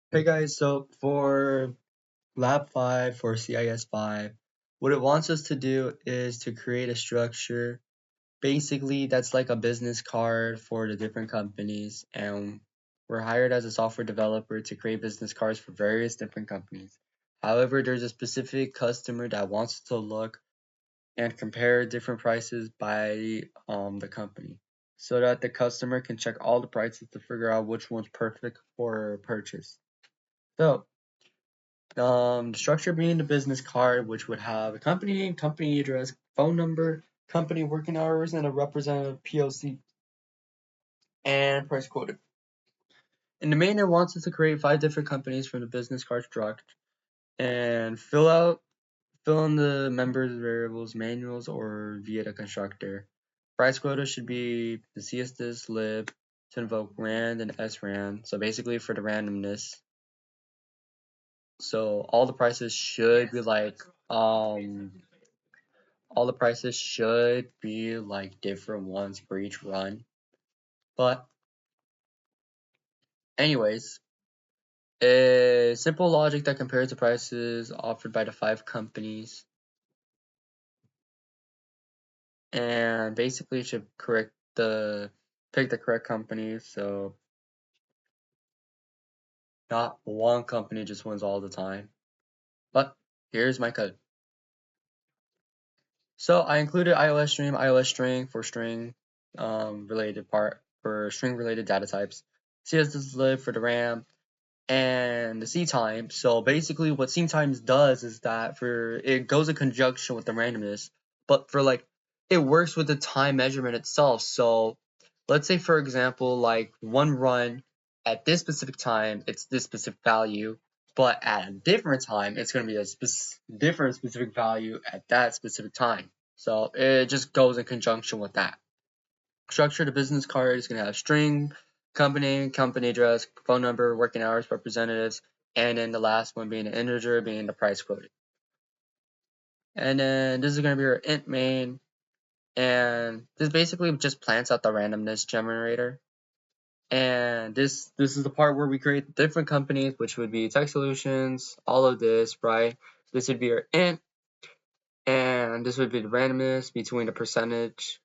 Hey guys, so for Lab 5 for CIS 5, what it wants us to do is to create a structure. Basically, that's like a business card for the different companies, and we're hired as a software developer to create business cards for various different companies. However, there's a specific customer that wants to look and compare different prices by the company so that the customer can check all the prices to figure out which one's perfect for purchase. So, the structure being the business card, which would have a company name, company address, phone number, company working hours, and a representative POC and price quoted. And the maintainer wants us to create 5 different companies from the business card structure and fill in the members variables manuals or via the constructor. Price quota should be the CS-lib to invoke rand and srand. So basically for the randomness. So all the prices should be like different ones for each run. But anyways, a simple logic that compares the prices offered by the 5 companies and basically should pick the correct company, so not one company just wins all the time. But here's my code. So I included iOS string for string related part for string related data types, CS-lib for the RAM, and the ctime. So basically what ctimes does is that it goes in conjunction with the randomness, but it works with the time measurement itself. So let's say for example, like one run at this specific time, it's this specific value, but at a different time, it's going to be a different specific value at that specific time. So it just goes in conjunction with that. Structure the business card is going to have string, company, company address, phone number, working hours, representatives, and then the last one being an integer, being the price quoted. And then this is going to be our int main, and this basically just plants out the randomness generator. And this is the part where we create different companies, which would be Tech Solutions, all of this, right? This would be our int, and this would be the randomness between the percentage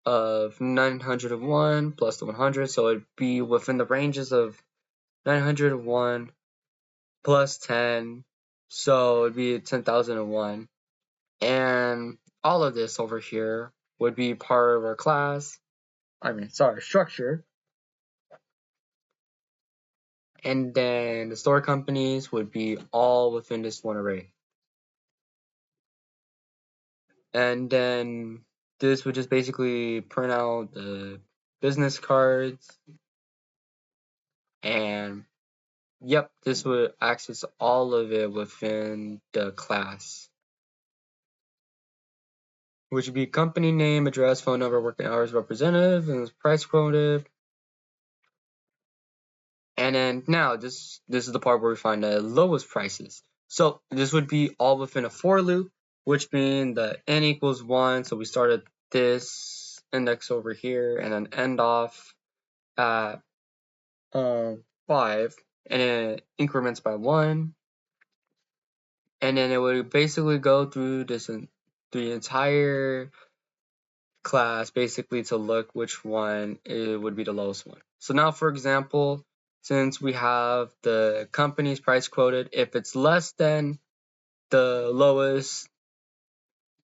of 901 plus the 100, so it'd be within the ranges of 901 plus 10, so it'd be 10,001. And all of this over here would be part of our structure. And then the store companies would be all within this one array. And then this would just basically print out the business cards, and yep, this would access all of it within the class, which would be company name, address, phone number, working hours, representative, and price quoted. And then now this is the part where we find the lowest prices. So this would be all within a for loop, which means the n equals 1. So we start at this index over here and then end off at 5, and then it increments by 1. And then it would basically go through the entire class basically to look which one it would be the lowest one. So now, for example, since we have the company's price quoted, if it's less than the lowest,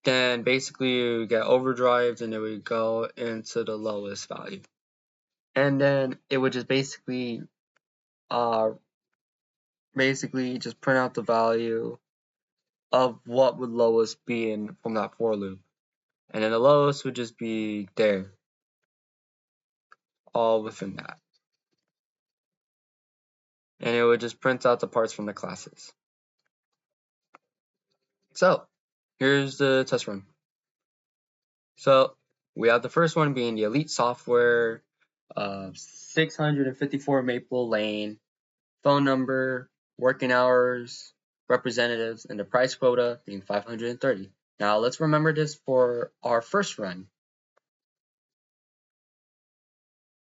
then basically we get overdrived and it would go into the lowest value. And then it would just basically just print out the value of what would lowest be in from that for loop. And then the lowest would just be there, all within that. And it would just print out the parts from the classes. So here's the test run. So we have the first one being the Elite Software, 654 Maple Lane, phone number, working hours, representatives, and the price quota being 530. Now let's remember this for our first run.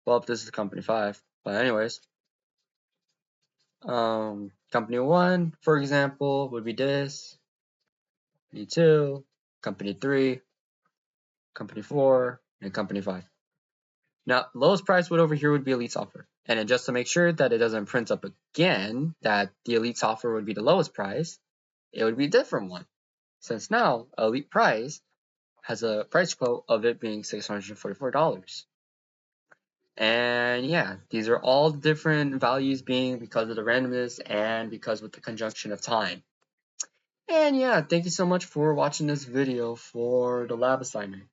Well, this is company 5, but anyways. Company 1, for example, would be this. Company 2, Company 3, Company 4, and Company 5. Now, lowest price would over here would be Elite Software. And then just to make sure that it doesn't print up again that the Elite Software would be the lowest price, it would be a different one. Since now, Elite Price has a price quote of it being $644. And yeah, these are all different values being because of the randomness and because with the conjunction of time. And yeah, thank you so much for watching this video for the lab assignment.